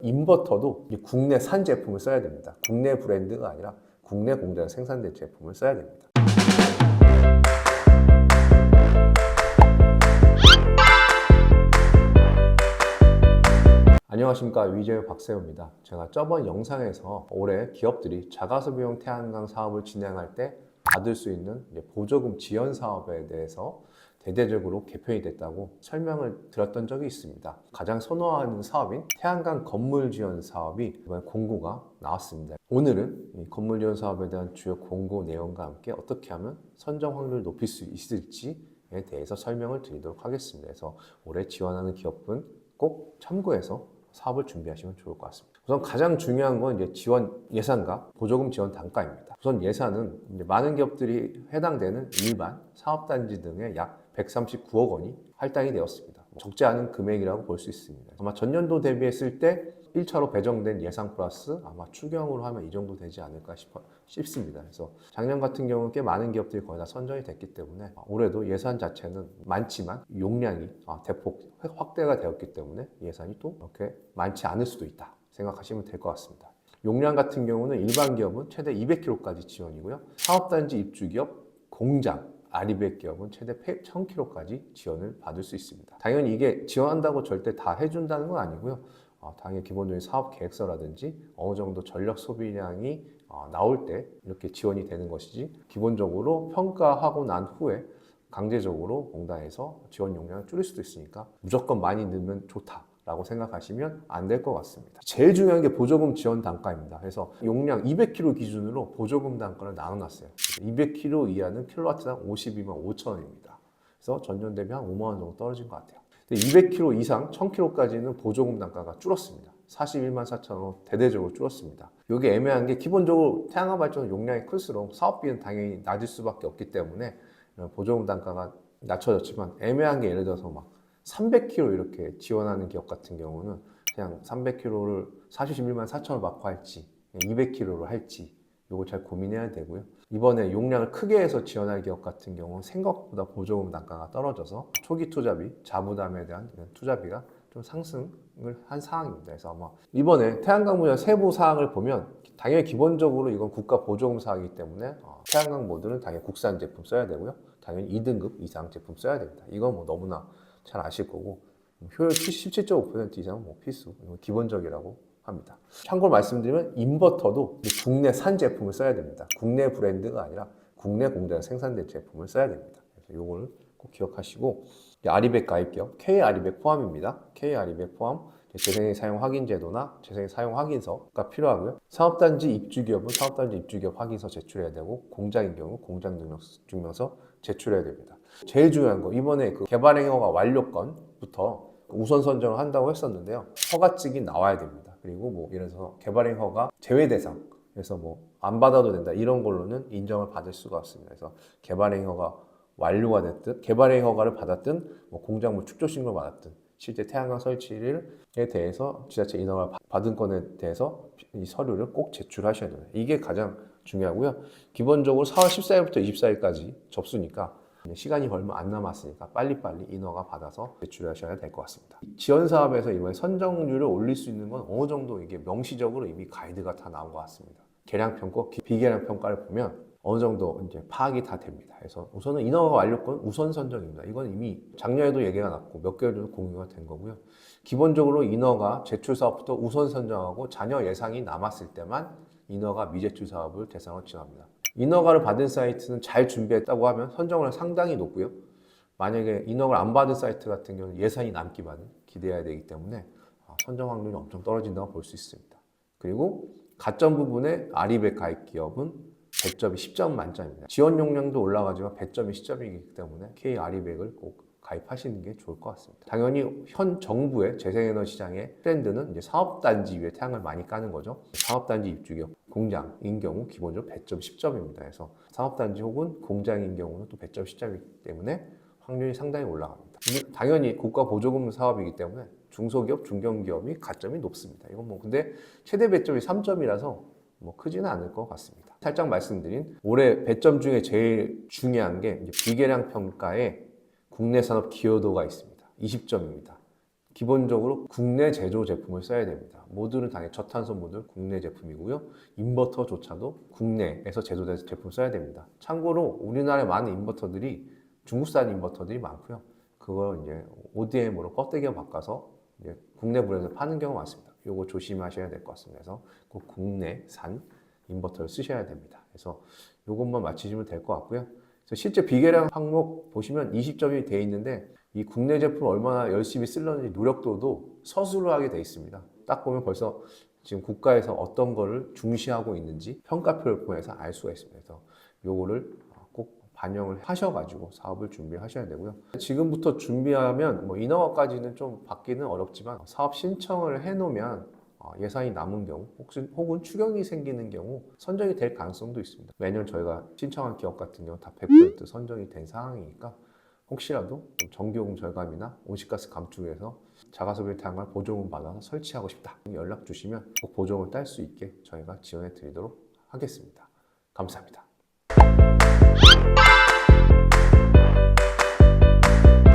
인버터도 국내산 제품을 써야 됩니다. 국내 브랜드가 아니라 국내 공장에서 생산된 제품을 써야 됩니다. 안녕하십니까, 위재우 박세우입니다. 제가 저번 영상에서 올해 기업들이 자가소비용 태양광 사업을 진행할 때 받을 수 있는 보조금 지원 사업에 대해서 대대적으로 개편이 됐다고 설명을 드렸던 적이 있습니다. 가장 선호하는 사업인 태양광 건물 지원 사업이 이번 공고가 나왔습니다. 오늘은 이 건물 지원 사업에 대한 주요 공고 내용과 함께 어떻게 하면 선정 확률을 높일 수 있을지에 대해서 설명을 드리도록 하겠습니다. 그래서 올해 지원하는 기업은 꼭 참고해서 사업을 준비하시면 좋을 것 같습니다. 우선 가장 중요한 건 이제 지원 예산과 보조금 지원 단가입니다. 우선 예산은 이제 많은 기업들이 해당되는 일반 사업단지 등의 약 139억 원이 할당이 되었습니다. 적지 않은 금액이라고 볼 수 있습니다. 아마 전년도 대비했을 때 1차로 배정된 예산 플러스 아마 추경으로 하면 이 정도 되지 않을까 싶습니다. 그래서 작년 같은 경우는 꽤 많은 기업들이 거의 다 선정이 됐기 때문에 올해도 예산 자체는 많지만 용량이 대폭 확대가 되었기 때문에 예산이 또 이렇게 많지 않을 수도 있다 생각하시면 될 것 같습니다. 용량 같은 경우는 일반 기업은 최대 200kg까지 지원이고요. 사업단지 입주기업, 공장, 아리백 기업은 최대 1000kg까지 지원을 받을 수 있습니다. 당연히 이게 지원한다고 절대 다 해준다는 건 아니고요. 당연히 기본적인 사업 계획서라든지 어느 정도 전력 소비량이 나올 때 이렇게 지원이 되는 것이지, 기본적으로 평가하고 난 후에 강제적으로 공단에서 지원 용량을 줄일 수도 있으니까 무조건 많이 넣으면 좋다라고 생각하시면 안 될 것 같습니다. 제일 중요한 게 보조금 지원 단가입니다. 그래서 용량 200kg 기준으로 보조금 단가를 나눠놨어요. 200kg 이하는 킬로와트당 52만 5천 원입니다. 그래서 전년 대비 한 5만 원 정도 떨어진 것 같아요. 200kg 이상 1000kg까지는 보조금 단가가 줄었습니다. 41만 4천 원 대대적으로 줄었습니다. 이게 애매한 게, 기본적으로 태양광 발전 용량이 클수록 사업비는 당연히 낮을 수밖에 없기 때문에 보조금 단가가 낮춰졌지만, 애매한 게 예를 들어서 막 300kg 이렇게 지원하는 기업 같은 경우는 그냥 300kg를 41만 4천 원 받고 할지 200kg로 할지 이거 잘 고민해야 되고요. 이번에 용량을 크게 해서 지원할 기업 같은 경우는 생각보다 보조금 단가가 떨어져서 초기 투자비, 자부담에 대한 투자비가 좀 상승을 한 상황입니다. 그래서 아마 이번에 태양광 분야 세부 사항을 보면 당연히 기본적으로 이건 국가 보조금 사항이기 때문에 태양광 모듈은 당연히 국산 제품 써야 되고요. 당연히 2등급 이상 제품 써야 됩니다. 이건 뭐 너무나 잘 아실 거고, 효율 17.5% 이상은 뭐 필수, 기본적이라고 합니다. 참고로 말씀드리면 인버터도 국내산 제품을 써야 됩니다. 국내 브랜드가 아니라 국내 공장에서 생산된 제품을 써야 됩니다. 그래서 이거를 꼭 기억하시고, 아리백 가입기업 K 아리백 포함입니다. K 아리백 포함 재생액 사용 확인 제도나 재생액 사용 확인서가 필요하고요. 사업단지 입주기업은 사업단지 입주기업 확인서 제출해야 되고, 공장인 경우 공장 증명서 제출해야 됩니다. 제일 중요한 거, 이번에 그 개발행 허가 완료건부터 우선 선정을 한다고 했었는데요. 허가증이 나와야 됩니다. 그리고 뭐 예를 들어서 개발행 허가 제외 대상, 그래서 뭐 안 받아도 된다 이런 걸로는 인정을 받을 수가 없습니다. 그래서 개발행 허가 완료가 됐든, 개발행 허가를 받았든, 뭐 공작물 축조 신고를 받았든, 실제 태양광 설치에 대해서 지자체 인허가 받은 건에 대해서 이 서류를 꼭 제출하셔야 됩니다. 이게 가장 중요하고요. 기본적으로 4월 14일부터 24일까지 접수니까 시간이 얼마 안 남았으니까 빨리빨리 인허가 받아서 제출하셔야 될 것 같습니다. 지원 사업에서 이번에 선정률을 올릴 수 있는 건 어느 정도 이게 명시적으로 이미 가이드가 다 나온 것 같습니다. 계량 평가, 비계량 평가를 보면 어느 정도 이제 파악이 다 됩니다. 그래서 우선은 인허가 완료권 우선 선정입니다. 이건 이미 작년에도 얘기가 났고 몇 개월 전에 공유가 된 거고요. 기본적으로 인허가 제출 사업부터 우선 선정하고 잔여 예상이 남았을 때만 인허가 미제출 사업을 대상으로 지원합니다. 인허가를 받은 사이트는 잘 준비했다고 하면 선정률이 상당히 높고요. 만약에 인허가를 안 받은 사이트 같은 경우는 예산이 남기만을 기대해야 되기 때문에 선정 확률이 엄청 떨어진다고 볼 수 있습니다. 그리고 가점 부분에 아리백 가입 기업은 배점이 10점 만점입니다. 지원 용량도 올라가지만 배점이 10점이기 때문에 K 아리백을 꼭 가입하시는 게 좋을 것 같습니다. 당연히 현 정부의 재생에너지 시장의 트렌드는 이제 사업단지 위에 태양을 많이 까는 거죠. 사업단지 입주기업, 공장인 경우 기본적으로 배점 10점입니다. 그래서 사업단지 혹은 공장인 경우는 또 배점 10점이기 때문에 확률이 상당히 올라갑니다. 당연히 국가 보조금 사업이기 때문에 중소기업, 중견기업이 가점이 높습니다. 이건 뭐 근데 최대 배점이 3점이라서 뭐 크지는 않을 것 같습니다. 살짝 말씀드린 올해 배점 중에 제일 중요한 게 이제 비계량 평가에 국내 산업 기여도가 있습니다. 20점입니다. 기본적으로 국내 제조 제품을 써야 됩니다. 모듈은 당연히 저탄소 모듈 국내 제품이고요. 인버터조차도 국내에서 제조된 제품 써야 됩니다. 참고로 우리나라에 많은 인버터들이 중국산 인버터들이 많고요. 그걸 이제 ODM으로 껍데기를 바꿔서 이제 국내 브랜드에서 파는 경우가 많습니다. 이거 조심하셔야 될 것 같습니다. 그래서 꼭 국내산 인버터를 쓰셔야 됩니다. 그래서 이것만 맞추시면 될 것 같고요. 그래서 실제 비계량 항목 보시면 20점이 돼 있는데 이 국내 제품 얼마나 열심히 쓰려는지 노력도도 서술을 하게 돼 있습니다. 딱 보면 벌써 지금 국가에서 어떤 거를 중시하고 있는지 평가표를 통해서 알 수가 있습니다. 그래서 요거를 꼭 반영을 하셔가지고 사업을 준비하셔야 되고요. 지금부터 준비하면 뭐 인허가까지는 좀 받기는 어렵지만 사업 신청을 해놓으면 예산이 남은 경우 혹은 추경이 생기는 경우 선정이 될 가능성도 있습니다. 매년 저희가 신청한 기업 같은 경우 다 100% 선정이 된 상황이니까 혹시라도 전기요금 절감이나 온실가스 감축에서 자가소비용 태양광 보조금 받아서 설치하고 싶다 연락 주시면 꼭 보조금을 딸 수 있게 저희가 지원해 드리도록 하겠습니다. 감사합니다.